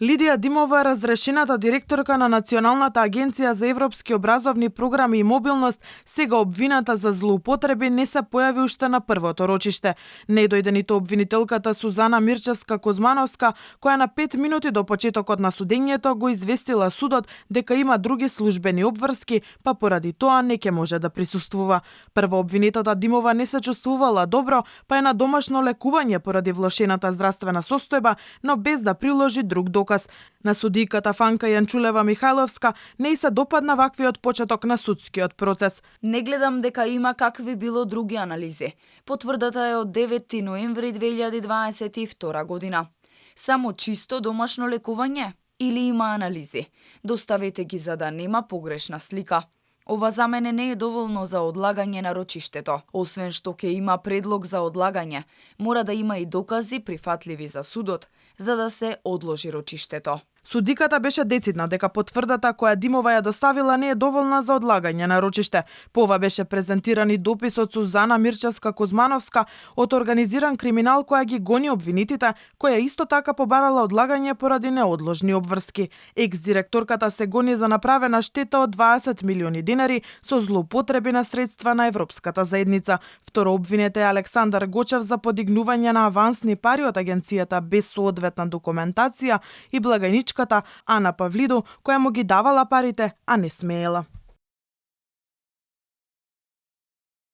Лидија Димова, разрешената директорка на Националната агенција за европски образовни програми и мобилност, сега обвината за злоупотреби, не се појави уште на првото рочиште. Не дојде ниту обвинителката Сузана Мирчевска-Кузмановска, која на 5 минути до почетокот на судењето го известила судот дека има други службени обврски, па поради тоа не ќе може да присуствува. Прво обвинетата Димова не се чувствувала добро, па е на домашно лекување поради влошената здравствена состојба, но без да приложи друг доказ. На судиката Фанка Јанчулева Михајловска не ѝ се допадна ваквиот почеток на судскиот процес. Не гледам дека има какви било други анализи. Потврдата е од 9 ноември 2022 година. Само чисто домашно лекување или има анализи? Доставете ги за да нема погрешна слика. Ова за мене не е доволно за одлагање на рочиштето. Освен што ќе има предлог за одлагање, мора да има и докази прифатливи за судот, за да се одложи рочиштето. Судиката беше децидна дека потврдата која Димова ја доставила не е доволна за одлагање на рочиште. По ова беше презентиран и допис од Сузана Мирчевска-Кузмановска од организиран криминал која ги гони обвинетите, која исто така побарала одлагање поради неодложни обврски. Екс-директорката се гони за направена штета од 20 милиони динари со злоупотреби на средства на Европската заедница. Второ обвинет е Александар Гочев за подигнување на авансни пари од агенцијата без соодветна документација и благајничката Ана Павлиду, која му ги давала парите, а не смеела.